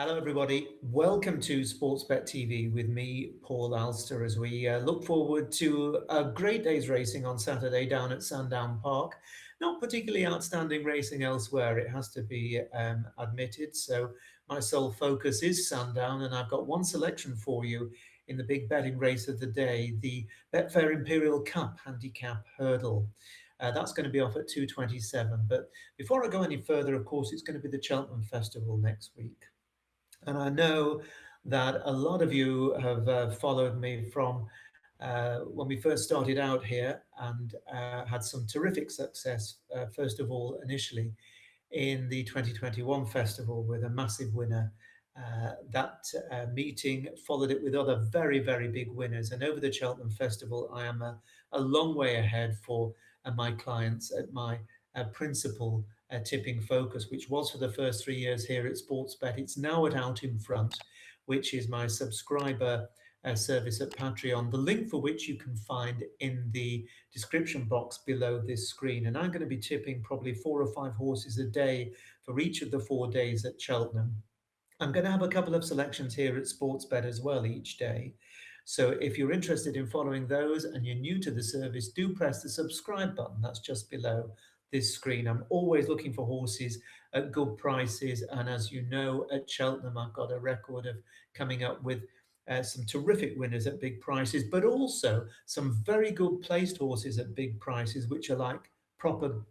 Hello, everybody. Welcome to Sportsbet TV with me, Paul Alster, as we look forward to a great day's racing on Saturday down at Sandown Park. Not particularly outstanding racing elsewhere, it has to be admitted. So my sole focus is Sandown, and I've got one selection for you in the big betting race of the day, the Betfair Imperial Cup Handicap Hurdle. That's going to be off at 2:27. But before I go any further, of course, it's going to be the Cheltenham Festival next week. And I know that a lot of you have followed me from when we first started out here and had some terrific success, first of all, initially in the 2021 festival with a massive winner. That meeting followed it with other very, very big winners. And over the Cheltenham Festival, I am a long way ahead for my clients at my principal tipping focus, which was for the first 3 years here at Sportsbet. It's now at Out in Front, which is my subscriber service at Patreon, the link for which you can find in the description box below this screen. And I'm going to be tipping probably 4 or 5 horses a day for each of the 4 days at Cheltenham. I'm going to have a couple of selections here at Sportsbet as well each day. So if you're interested in following those and you're new to the service, do press the subscribe button. That's just below this screen. I'm always looking for horses at good prices. And as you know, at Cheltenham, I've got a record of coming up with some terrific winners at big prices, but also some very good placed horses at big prices, which are like proper,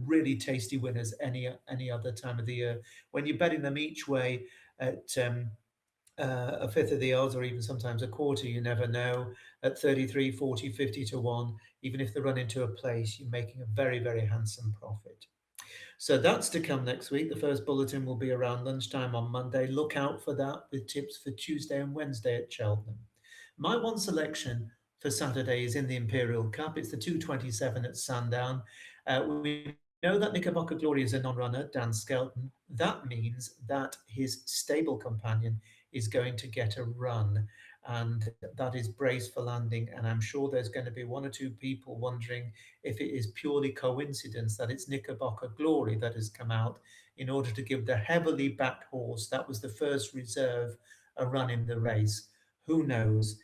really tasty winners any other time of the year. When you're betting them each way at a fifth of the odds or even sometimes a quarter, you never know, at 33, 40, 50 to 1, even if they run into a place, you're making a very, very handsome profit. So that's to come next week. The first bulletin will be around lunchtime on Monday. Look out for that with tips for Tuesday and Wednesday at Cheltenham. My one selection for Saturday is in the Imperial Cup. It's the 2:27 at Sandown. We know that Knickerbocker Glory is a non-runner, Dan Skelton. That means that his stable companion is going to get a run, and that is brace for landing. And I'm sure there's going to be 1 or 2 people wondering if it is purely coincidence that it's Knickerbocker Glory that has come out in order to give the heavily backed horse that was the first reserve a run in the race. Who knows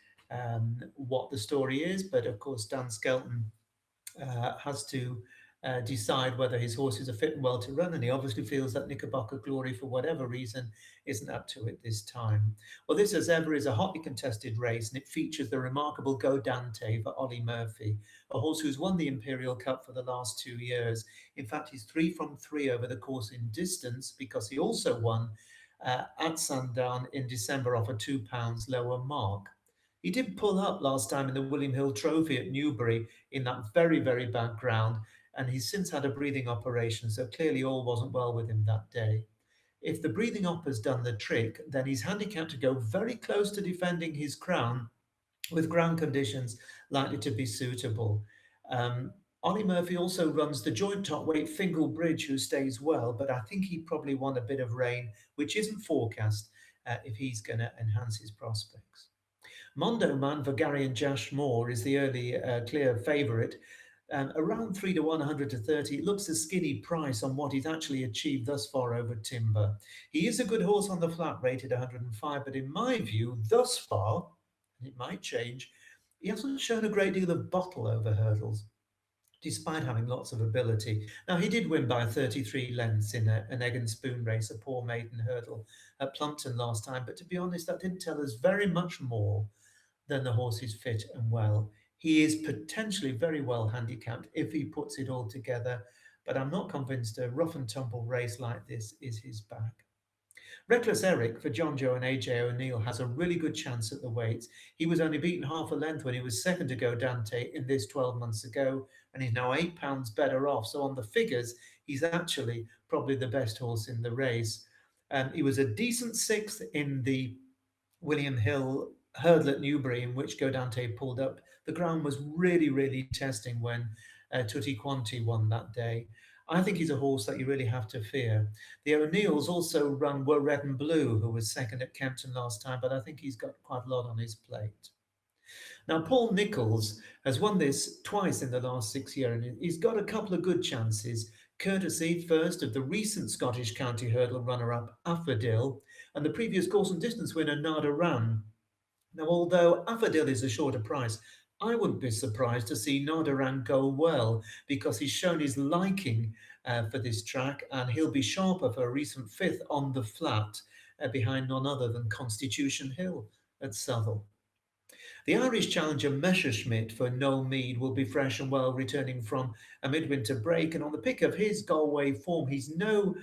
what the story is, but of course Dan Skelton has to decide whether his horses are fit and well to run, and he obviously feels that Knickerbocker Glory, for whatever reason, isn't up to it this time. Well, this, as ever, is a hotly contested race, and it features the remarkable Go Dante for Ollie Murphy, a horse who's won the Imperial Cup for the last 2 years. In fact, he's 3 from 3 over the course in distance, because he also won at Sandown in December off a £2 lower mark. He did pull up last time in the William Hill Trophy at Newbury in that very, very bad ground, and he's since had a breathing operation, so clearly all wasn't well with him that day. If the breathing op has done the trick, then he's handicapped to go very close to defending his crown, with ground conditions likely to be suitable. Ollie Murphy also runs the joint top weight Fingal Bridge, who stays well, but I think he probably want a bit of rain, which isn't forecast if he's going to enhance his prospects. Mondo Man for Gary and Josh Moore is the early clear favourite. Around 3 to 1, 100 to 30. It looks a skinny price on what he's actually achieved thus far over Timber. He is a good horse on the flat, rated 105, but in my view, thus far, and it might change, he hasn't shown a great deal of bottle over hurdles, despite having lots of ability. Now, he did win by 33 lengths in an egg and spoon race, a poor maiden hurdle at Plumpton last time, but to be honest, that didn't tell us very much more than the horse is fit and well. He is potentially very well handicapped if he puts it all together, but I'm not convinced a rough and tumble race like this is his bag. Reckless Eric for John Joe and AJ O'Neill has a really good chance at the weights. He was only beaten half a length when he was second to Go Dante in this 12 months ago, and he's now £8 better off. So on the figures, he's actually probably the best horse in the race. He was a decent 6th in the William Hill hurdle at Newbury, in which Go Dante pulled up. The ground was really, really testing when Tutti Quanti won that day. I think he's a horse that you really have to fear. The O'Neills also run Were Red and Blue, who was second at Kempton last time, but I think he's got quite a lot on his plate. Now, Paul Nicholls has won this twice in the last 6 years, and he's got a couple of good chances, courtesy first of the recent Scottish County Hurdle runner-up, Affordil, and the previous course and distance winner Nada Ran. Now, although Affadil is a shorter price, I wouldn't be surprised to see Nardaran go well because he's shown his liking for this track and he'll be sharper for a recent fifth on the flat behind none other than Constitution Hill at Southwell. The Irish challenger Messerschmitt for Noel Mead will be fresh and well returning from a midwinter break. And on the pick of his Galway form, he's no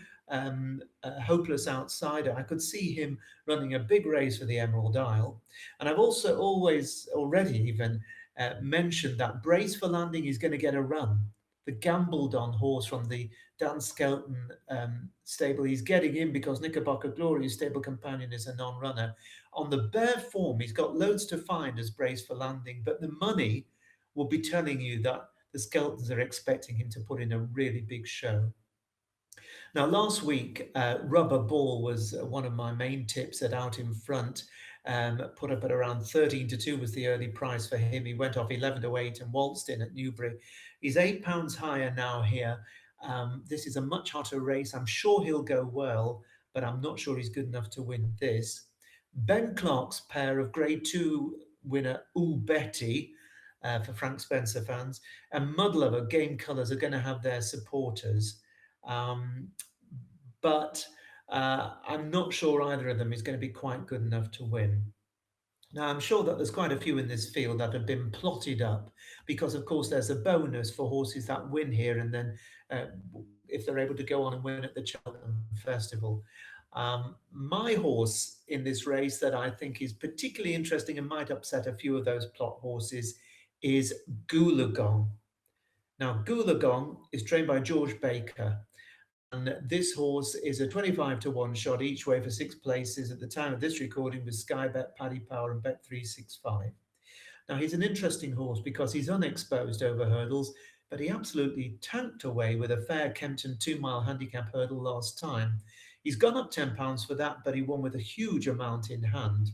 hopeless outsider. I could see him running a big race for the Emerald Isle. And I've also already even mentioned that Brace for Landing is going to get a run. The gambled on horse from the Dan Skelton stable. He's getting in because Knickerbocker Glory, his stable companion, is a non-runner. On the bare form, he's got loads to find as Brace for Landing, but the money will be telling you that the Skeltons are expecting him to put in a really big show. Now, last week, Rubber Ball was one of my main tips at Out in Front. Put up at around 13-2 was the early price for him. He went off 11-8 and waltzed in at Newbury. He's £8 higher now here. This is a much hotter race. I'm sure he'll go well, but I'm not sure he's good enough to win this. Ben Clark's pair of Grade 2 winner Ooh Betty for Frank Spencer fans and Mudlover Game Colours are going to have their supporters. But I'm not sure either of them is going to be quite good enough to win. Now, I'm sure that there's quite a few in this field that have been plotted up because, of course, there's a bonus for horses that win here and then if they're able to go on and win at the Cheltenham Festival. My horse in this race that I think is particularly interesting and might upset a few of those plot horses is Goolagong. Now, Goolagong is trained by George Baker. And this horse is a 25-1 shot each way for 6 places at the time of this recording with Sky Bet, Paddy Power and Bet365. Now, he's an interesting horse because he's unexposed over hurdles, but he absolutely tanked away with a fair Kempton 2-mile handicap hurdle last time. He's gone up £10 for that, but he won with a huge amount in hand.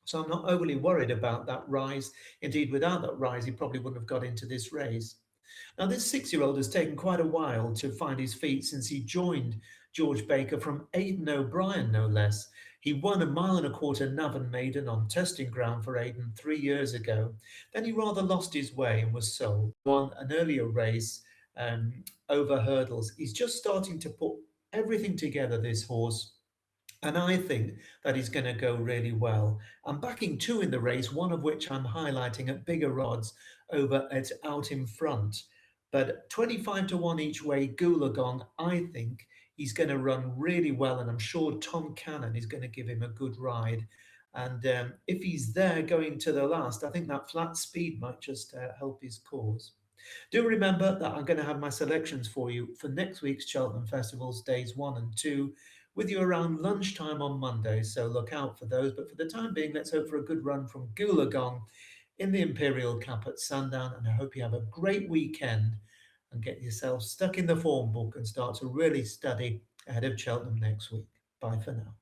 So I'm not overly worried about that rise. Indeed, without that rise, he probably wouldn't have got into this race. Now, this 6-year-old has taken quite a while to find his feet since he joined George Baker from Aidan O'Brien, no less. He won a 1.25 Navan Maiden on testing ground for Aidan 3 years ago. Then he rather lost his way and was sold. Won an earlier race over hurdles. He's just starting to put everything together, this horse. And I think that he's going to go really well. I'm backing 2 in the race, one of which I'm highlighting at bigger odds over at Out in Front. But 25-1 each way, Goolagong, I think he's going to run really well. And I'm sure Tom Cannon is going to give him a good ride. And if he's there going to the last, I think that flat speed might just help his cause. Do remember that I'm going to have my selections for you for next week's Cheltenham Festivals, days 1 and 2, with you around lunchtime on Monday, so look out for those. But for the time being, let's hope for a good run from Goolagong in the Imperial Cup at Sandown, and I hope you have a great weekend and get yourself stuck in the form book and start to really study ahead of Cheltenham next week. Bye for now.